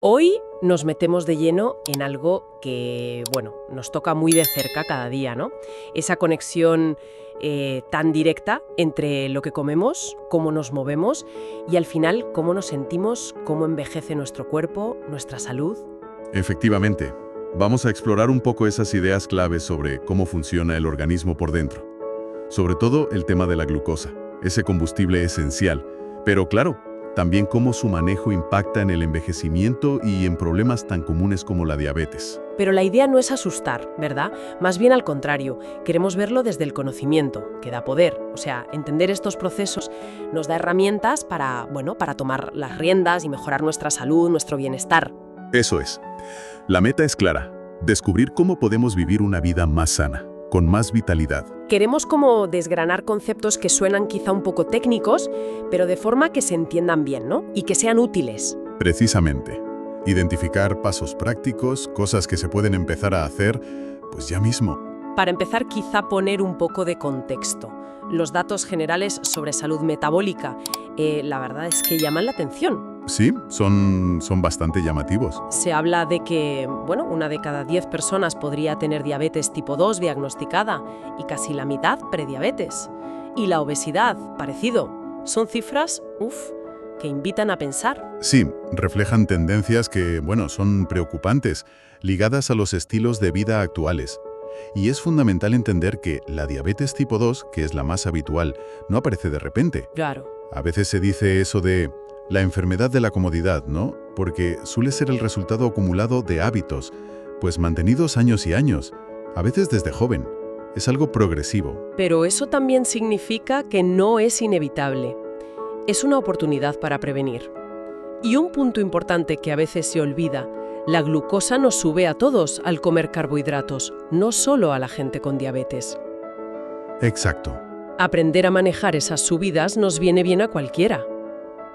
Hoy nos metemos de lleno en algo que, bueno, nos toca muy de cerca cada día, ¿no? Esa conexión tan directa entre lo que comemos, cómo nos movemos y al final cómo nos sentimos, cómo envejece nuestro cuerpo, nuestra salud. Efectivamente, vamos a explorar un poco esas ideas claves sobre cómo funciona el organismo por dentro. Sobre todo el tema de la glucosa, ese combustible esencial. Pero claro, también cómo su manejo impacta en el envejecimiento y en problemas tan comunes como la diabetes. Pero la idea no es asustar, ¿verdad? Más bien al contrario, queremos verlo desde el conocimiento, que da poder. O sea, entender estos procesos nos da herramientas para, bueno, para tomar las riendas y mejorar nuestra salud, nuestro bienestar. Eso es. La meta es clara, descubrir cómo podemos vivir una vida más sana, con más vitalidad. Queremos como desgranar conceptos que suenan quizá un poco técnicos, pero de forma que se entiendan bien, ¿no? Y que sean útiles. Precisamente, identificar pasos prácticos, cosas que se pueden empezar a hacer, pues ya mismo. Para empezar, quizá poner un poco de contexto. Los datos generales sobre salud metabólica, la verdad es que llaman la atención. Sí, son bastante llamativos. Se habla de que, bueno, 1 de cada 10 personas podría tener diabetes tipo 2 diagnosticada y casi la mitad prediabetes. Y la obesidad, parecido. Son cifras, que invitan a pensar. Sí, reflejan tendencias que, son preocupantes, ligadas a los estilos de vida actuales. Y es fundamental entender que la diabetes tipo 2, que es la más habitual, no aparece de repente. Claro. A veces se dice eso de la enfermedad de la comodidad, ¿no? Porque suele ser el resultado acumulado de hábitos, pues mantenidos años y años, a veces desde joven. Es algo progresivo. Pero eso también significa que no es inevitable. Es una oportunidad para prevenir. Y un punto importante que a veces se olvida, la glucosa nos sube a todos al comer carbohidratos, no solo a la gente con diabetes. Exacto. Aprender a manejar esas subidas nos viene bien a cualquiera.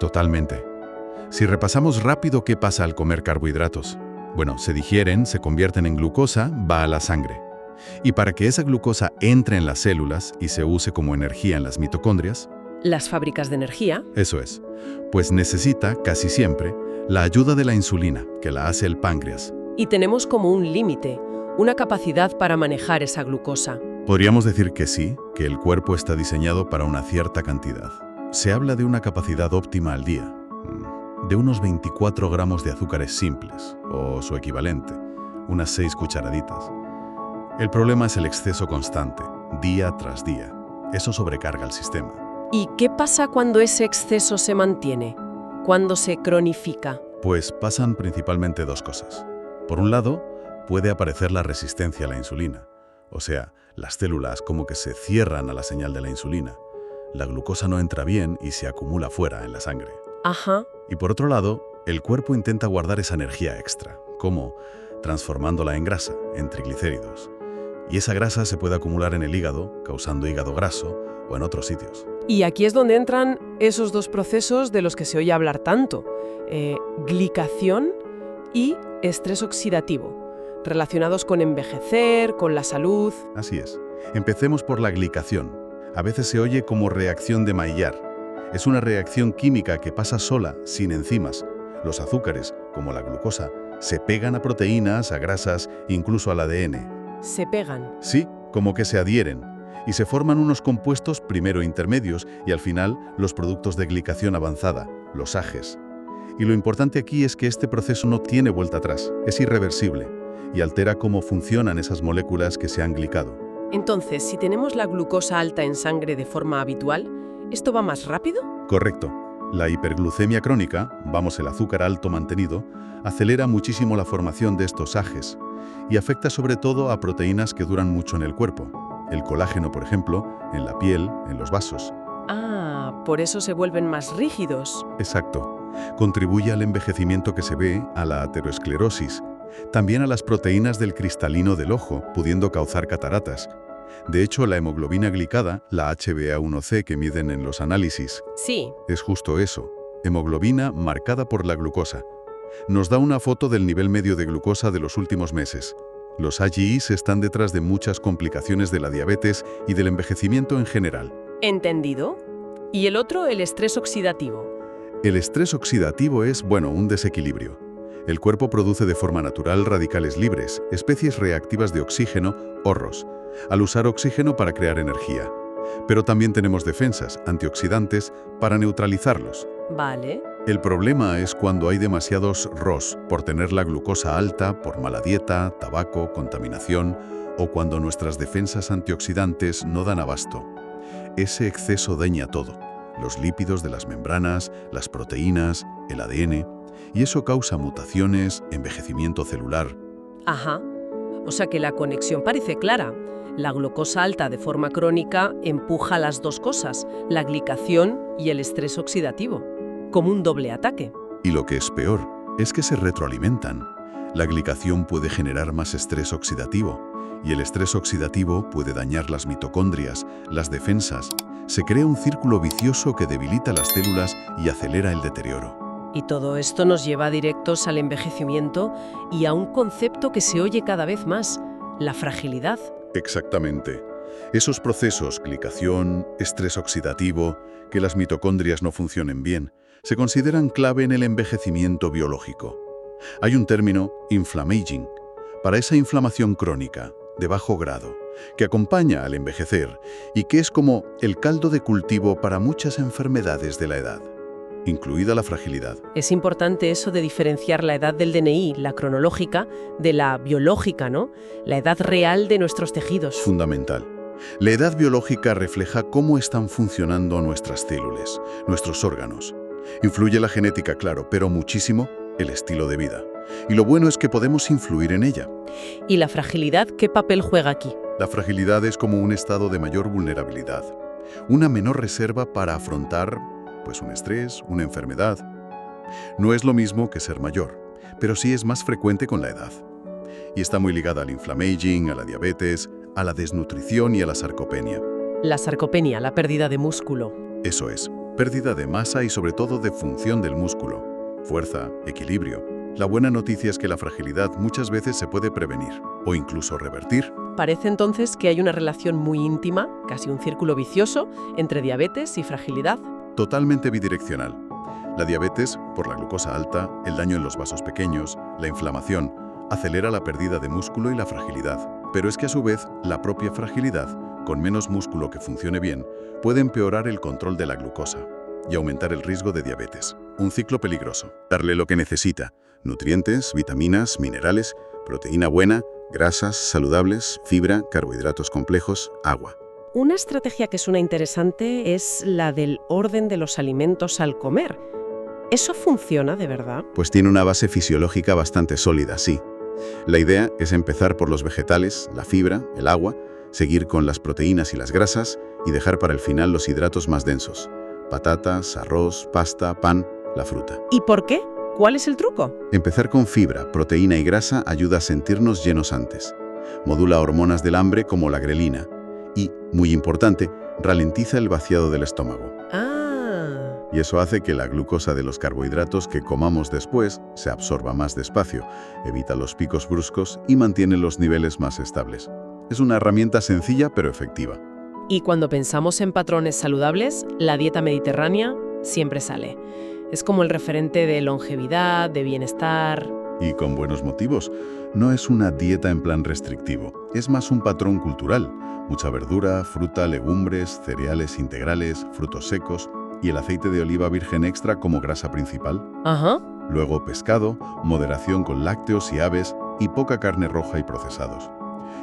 Totalmente. Si repasamos rápido qué pasa al comer carbohidratos. Se digieren, se convierten en glucosa, va a la sangre. Y para que esa glucosa entre en las células y se use como energía en las mitocondrias, Las fábricas de energía. eso es, pues necesita, casi siempre, la ayuda de la insulina, que la hace el páncreas. Y tenemos como un límite, una capacidad para manejar esa glucosa. Podríamos decir que sí, que el cuerpo está diseñado para una cierta cantidad. Se habla de una capacidad óptima al día, de unos 24 gramos de azúcares simples, o su equivalente, unas 6 cucharaditas. El problema es el exceso constante, día tras día. Eso sobrecarga el sistema. ¿Y qué pasa cuando ese exceso se mantiene? ¿Cuándo se cronifica? Pues pasan principalmente dos cosas. Por un lado, puede aparecer la resistencia a la insulina. O sea, las células como que se cierran a la señal de la insulina. La glucosa no entra bien y se acumula fuera en la sangre. Ajá. Y por otro lado, el cuerpo intenta guardar esa energía extra. ¿Cómo? Transformándola en grasa, en triglicéridos. Y esa grasa se puede acumular en el hígado, causando hígado graso, o en otros sitios. Y aquí es donde entran esos dos procesos de los que se oye hablar tanto. Glicación y estrés oxidativo, relacionados con envejecer, con la salud. Así es. Empecemos por la glicación. A veces se oye como reacción de Maillard. Es una reacción química que pasa sola, sin enzimas. Los azúcares, como la glucosa, se pegan a proteínas, a grasas, incluso al ADN. Se pegan. Sí, como que se adhieren. Y se forman unos compuestos primero intermedios y al final los productos de glicación avanzada, los AGEs. Y lo importante aquí es que este proceso no tiene vuelta atrás, es irreversible y altera cómo funcionan esas moléculas que se han glicado. Entonces, si tenemos la glucosa alta en sangre de forma habitual, ¿esto va más rápido? Correcto. La hiperglucemia crónica, el azúcar alto mantenido, acelera muchísimo la formación de estos AGEs y afecta sobre todo a proteínas que duran mucho en el cuerpo. El colágeno, por ejemplo, en la piel, en los vasos. Ah, por eso se vuelven más rígidos. Exacto. Contribuye al envejecimiento que se ve, a la aterosclerosis, también a las proteínas del cristalino del ojo, pudiendo causar cataratas. De hecho, la hemoglobina glicada, la HbA1c que miden en los análisis, Sí. es justo eso, hemoglobina marcada por la glucosa. Nos da una foto del nivel medio de glucosa de los últimos meses. Los AGIs están detrás de muchas complicaciones de la diabetes y del envejecimiento en general. ¿Entendido? Y el otro, el estrés oxidativo. El estrés oxidativo es, un desequilibrio. El cuerpo produce de forma natural radicales libres, especies reactivas de oxígeno o ROS, al usar oxígeno para crear energía. Pero también tenemos defensas, antioxidantes, para neutralizarlos. Vale. El problema es cuando hay demasiados ROS, por tener la glucosa alta, por mala dieta, tabaco, contaminación, o cuando nuestras defensas antioxidantes no dan abasto. Ese exceso daña todo: los lípidos de las membranas, las proteínas, el ADN, y eso causa mutaciones, envejecimiento celular. Ajá. O sea que la conexión parece clara. La glucosa alta de forma crónica empuja las dos cosas, la glicación y el estrés oxidativo, como un doble ataque. Y lo que es peor, es que se retroalimentan. La glicación puede generar más estrés oxidativo, y el estrés oxidativo puede dañar las mitocondrias, las defensas. Se crea un círculo vicioso que debilita las células y acelera el deterioro. Y todo esto nos lleva directos al envejecimiento y a un concepto que se oye cada vez más: la fragilidad. Exactamente. Esos procesos, glicación, estrés oxidativo, que las mitocondrias no funcionen bien, se consideran clave en el envejecimiento biológico. Hay un término, inflammaging, para esa inflamación crónica, de bajo grado, que acompaña al envejecer y que es como el caldo de cultivo para muchas enfermedades de la edad, incluida la fragilidad. Es importante eso de diferenciar la edad del DNI, la cronológica, de la biológica, ¿no? La edad real de nuestros tejidos. Fundamental. La edad biológica refleja cómo están funcionando nuestras células, nuestros órganos. Influye la genética, claro, pero muchísimo el estilo de vida. Y lo bueno es que podemos influir en ella. ¿Y la fragilidad qué papel juega aquí? La fragilidad es como un estado de mayor vulnerabilidad, una menor reserva para afrontar un estrés, una enfermedad. No es lo mismo que ser mayor, pero sí es más frecuente con la edad. Y está muy ligada al inflammaging, a la diabetes, a la desnutrición y a la sarcopenia. La sarcopenia, la pérdida de músculo. Eso es, pérdida de masa y sobre todo de función del músculo, fuerza, equilibrio. La buena noticia es que la fragilidad muchas veces se puede prevenir o incluso revertir. Parece entonces que hay una relación muy íntima, casi un círculo vicioso, entre diabetes y fragilidad. Totalmente bidireccional. La diabetes, por la glucosa alta, el daño en los vasos pequeños, la inflamación, acelera la pérdida de músculo y la fragilidad. Pero es que a su vez, la propia fragilidad, con menos músculo que funcione bien, puede empeorar el control de la glucosa y aumentar el riesgo de diabetes. Un ciclo peligroso. Darle lo que necesita: nutrientes, vitaminas, minerales, proteína buena, grasas saludables, fibra, carbohidratos complejos, agua. Una estrategia que suena interesante es la del orden de los alimentos al comer. ¿Eso funciona de verdad? Pues tiene una base fisiológica bastante sólida, sí. La idea es empezar por los vegetales, la fibra, el agua, seguir con las proteínas y las grasas y dejar para el final los hidratos más densos: patatas, arroz, pasta, pan, la fruta. ¿Y por qué? ¿Cuál es el truco? Empezar con fibra, proteína y grasa ayuda a sentirnos llenos antes. Modula hormonas del hambre como la grelina. Y, muy importante, ralentiza el vaciado del estómago. Y eso hace que la glucosa de los carbohidratos que comamos después se absorba más despacio, evita los picos bruscos y mantiene los niveles más estables. Es una herramienta sencilla pero efectiva. Y cuando pensamos en patrones saludables, la dieta mediterránea siempre sale. Es como el referente de longevidad, de bienestar. Y con buenos motivos. No es una dieta en plan restrictivo, es más un patrón cultural. Mucha verdura, fruta, legumbres, cereales integrales, frutos secos y el aceite de oliva virgen extra como grasa principal. Ajá. Luego pescado, moderación con lácteos y aves y poca carne roja y procesados.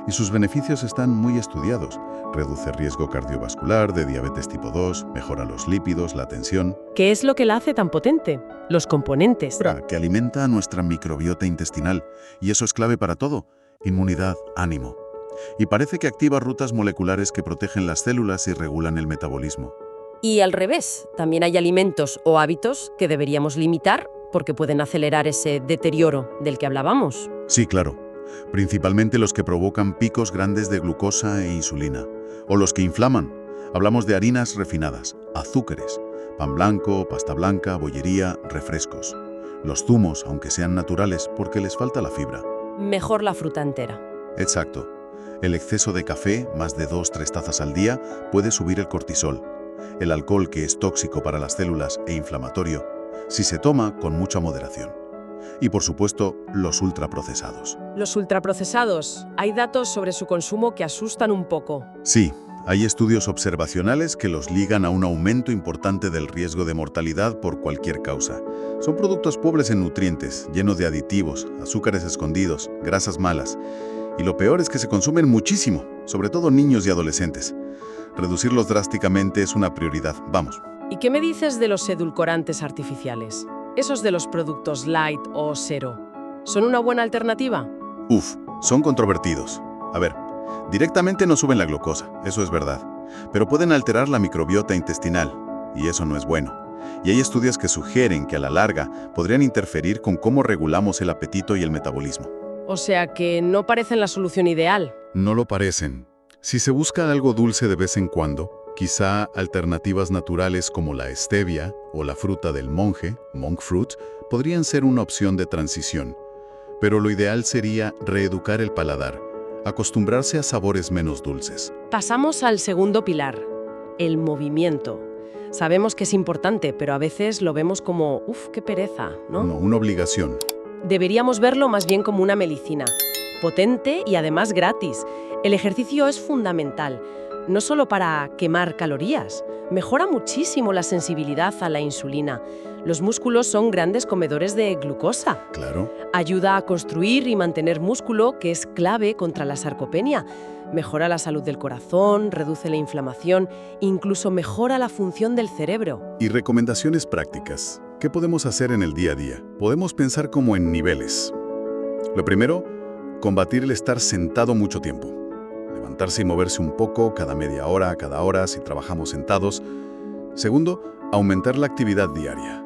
Y sus beneficios están muy estudiados. Reduce riesgo cardiovascular, de diabetes tipo 2, mejora los lípidos, la tensión. ¿Qué es lo que la hace tan potente? Los componentes. Que alimenta a nuestra microbiota intestinal. Y eso es clave para todo: inmunidad, ánimo. Y parece que activa rutas moleculares que protegen las células y regulan el metabolismo. Y al revés, también hay alimentos o hábitos que deberíamos limitar porque pueden acelerar ese deterioro del que hablábamos. Sí, claro. Principalmente los que provocan picos grandes de glucosa e insulina. O los que inflaman. Hablamos de harinas refinadas, azúcares, pan blanco, pasta blanca, bollería, refrescos. Los zumos, aunque sean naturales, porque les falta la fibra. Mejor la fruta entera. Exacto. El exceso de café, más de 2-3 tazas al día, puede subir el cortisol. El alcohol, que es tóxico para las células e inflamatorio, si se toma con mucha moderación. Y por supuesto, los ultraprocesados. Los ultraprocesados, hay datos sobre su consumo que asustan un poco. Sí, hay estudios observacionales que los ligan a un aumento importante del riesgo de mortalidad por cualquier causa. Son productos pobres en nutrientes, llenos de aditivos, azúcares escondidos, grasas malas. Y lo peor es que se consumen muchísimo, sobre todo niños y adolescentes. Reducirlos drásticamente es una prioridad, vamos. ¿Y qué me dices de los edulcorantes artificiales? Esos de los productos light o cero. ¿Son una buena alternativa? Son controvertidos. A ver, directamente no suben la glucosa, eso es verdad. Pero pueden alterar la microbiota intestinal, y eso no es bueno. Y hay estudios que sugieren que a la larga podrían interferir con cómo regulamos el apetito y el metabolismo. O sea que no parecen la solución ideal. No lo parecen. Si se busca algo dulce de vez en cuando, quizá alternativas naturales como la stevia o la fruta del monje, monk fruit, podrían ser una opción de transición. Pero lo ideal sería reeducar el paladar, acostumbrarse a sabores menos dulces. Pasamos al segundo pilar, el movimiento. Sabemos que es importante, pero a veces lo vemos como, qué pereza, ¿no? No, una obligación. Deberíamos verlo más bien como una medicina, potente y además gratis. El ejercicio es fundamental, no solo para quemar calorías, mejora muchísimo la sensibilidad a la insulina. Los músculos son grandes comedores de glucosa. Claro. Ayuda a construir y mantener músculo, que es clave contra la sarcopenia. Mejora la salud del corazón, reduce la inflamación, incluso mejora la función del cerebro. Y recomendaciones prácticas. ¿Qué podemos hacer en el día a día? Podemos pensar como en niveles. Lo primero, combatir el estar sentado mucho tiempo. Levantarse y moverse un poco cada media hora, cada hora si trabajamos sentados. Segundo, aumentar la actividad diaria.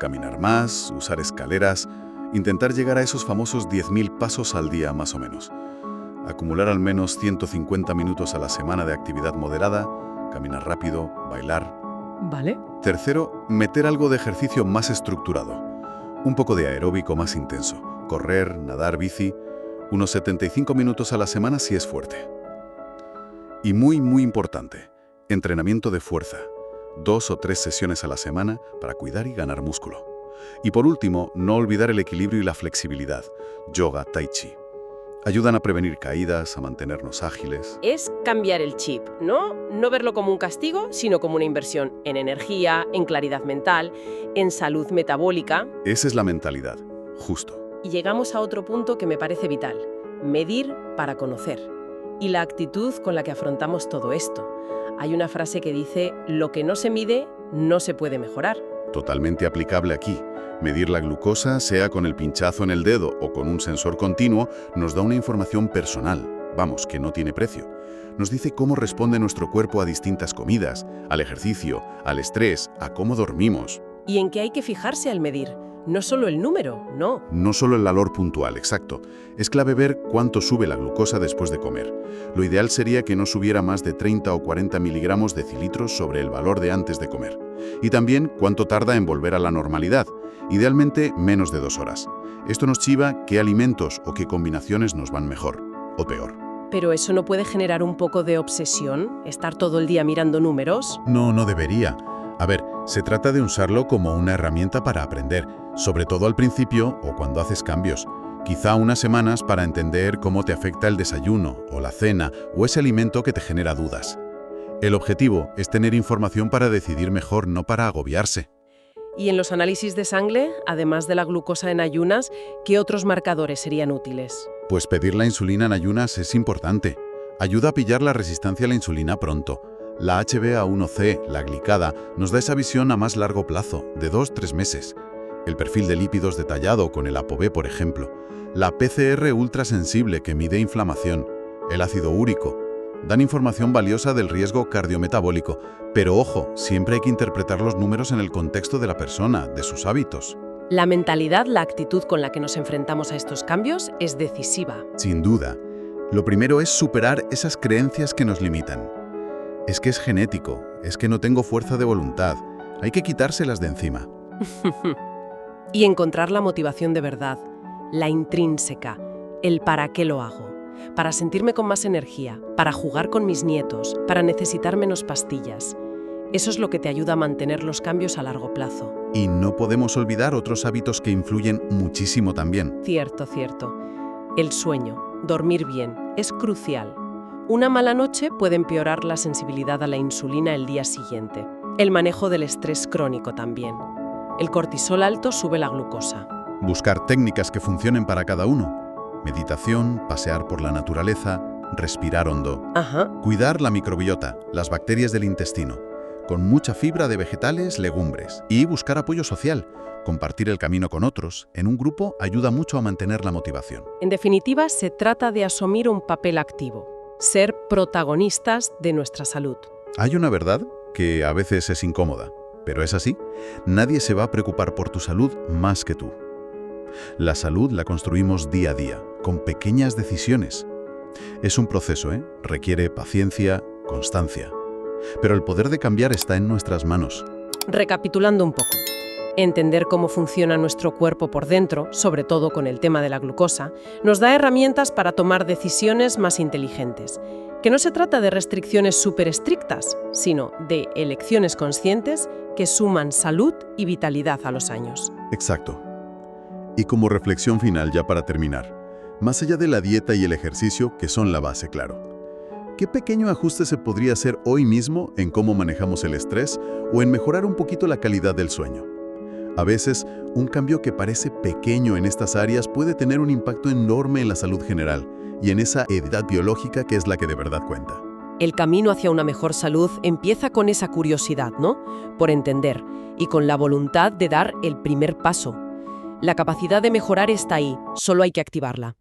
Caminar más, usar escaleras, intentar llegar a esos famosos 10.000 pasos al día más o menos. Acumular al menos 150 minutos a la semana de actividad moderada, caminar rápido, bailar. ¿Vale? Tercero, meter algo de ejercicio más estructurado. Un poco de aeróbico más intenso. Correr, nadar, bici. Unos 75 minutos a la semana si es fuerte. Y muy importante, entrenamiento de fuerza. 2 o 3 sesiones a la semana para cuidar y ganar músculo. Y por último, no olvidar el equilibrio y la flexibilidad. Yoga, tai chi. Ayudan a prevenir caídas, a mantenernos ágiles. Es cambiar el chip, ¿no? No verlo como un castigo, sino como una inversión en energía, en claridad mental, en salud metabólica. Esa es la mentalidad, justo. Y llegamos a otro punto que me parece vital, medir para conocer. Y la actitud con la que afrontamos todo esto. Hay una frase que dice, lo que no se mide, no se puede mejorar. Totalmente aplicable aquí. Medir la glucosa, sea con el pinchazo en el dedo o con un sensor continuo, nos da una información personal, vamos, que no tiene precio. Nos dice cómo responde nuestro cuerpo a distintas comidas, al ejercicio, al estrés, a cómo dormimos. ¿Y en qué hay que fijarse al medir? No solo el número, no. No solo el valor puntual, exacto. Es clave ver cuánto sube la glucosa después de comer. Lo ideal sería que no subiera más de 30 o 40 miligramos decilitros sobre el valor de antes de comer. Y también cuánto tarda en volver a la normalidad. Idealmente, menos de 2 horas. Esto nos chiva qué alimentos o qué combinaciones nos van mejor o peor. ¿Pero eso no puede generar un poco de obsesión? ¿Estar todo el día mirando números? No, no debería. A ver, se trata de usarlo como una herramienta para aprender, sobre todo al principio o cuando haces cambios. Quizá unas semanas para entender cómo te afecta el desayuno o la cena o ese alimento que te genera dudas. El objetivo es tener información para decidir mejor, no para agobiarse. Y en los análisis de sangre, además de la glucosa en ayunas, ¿qué otros marcadores serían útiles? Pues pedir la insulina en ayunas es importante. Ayuda a pillar la resistencia a la insulina pronto. La HbA1c, la glicada, nos da esa visión a más largo plazo, de 2-3 meses. El perfil de lípidos detallado con el ApoB, por ejemplo. La PCR ultrasensible que mide inflamación. El ácido úrico. Dan información valiosa del riesgo cardiometabólico, pero ojo, siempre hay que interpretar los números en el contexto de la persona, de sus hábitos. La mentalidad, la actitud con la que nos enfrentamos a estos cambios es decisiva. Sin duda. Lo primero es superar esas creencias que nos limitan. Es que es genético, es que no tengo fuerza de voluntad. Hay que quitárselas de encima. Y encontrar la motivación de verdad, la intrínseca, el para qué lo hago. Para sentirme con más energía, para jugar con mis nietos, para necesitar menos pastillas. Eso es lo que te ayuda a mantener los cambios a largo plazo. Y no podemos olvidar otros hábitos que influyen muchísimo también. Cierto, cierto. El sueño, dormir bien, es crucial. Una mala noche puede empeorar la sensibilidad a la insulina el día siguiente. El manejo del estrés crónico también. El cortisol alto sube la glucosa. Buscar técnicas que funcionen para cada uno. Meditación, pasear por la naturaleza, respirar hondo. Ajá. Cuidar la microbiota, las bacterias del intestino, con mucha fibra de vegetales, legumbres. Y buscar apoyo social. Compartir el camino con otros, en un grupo, ayuda mucho a mantener la motivación. En definitiva, se trata de asumir un papel activo. Ser protagonistas de nuestra salud. Hay una verdad que a veces es incómoda, pero es así. Nadie se va a preocupar por tu salud más que tú. La salud la construimos día a día, con pequeñas decisiones. Es un proceso, Requiere paciencia, constancia. Pero el poder de cambiar está en nuestras manos. Recapitulando un poco. Entender cómo funciona nuestro cuerpo por dentro, sobre todo con el tema de la glucosa, nos da herramientas para tomar decisiones más inteligentes. Que no se trata de restricciones súper estrictas, sino de elecciones conscientes que suman salud y vitalidad a los años. Exacto. Y como reflexión final, ya para terminar, más allá de la dieta y el ejercicio, que son la base, claro, ¿qué pequeño ajuste se podría hacer hoy mismo en cómo manejamos el estrés o en mejorar un poquito la calidad del sueño? A veces, un cambio que parece pequeño en estas áreas puede tener un impacto enorme en la salud general y en esa edad biológica que es la que de verdad cuenta. El camino hacia una mejor salud empieza con esa curiosidad, ¿no? Por entender y con la voluntad de dar el primer paso. La capacidad de mejorar está ahí, solo hay que activarla.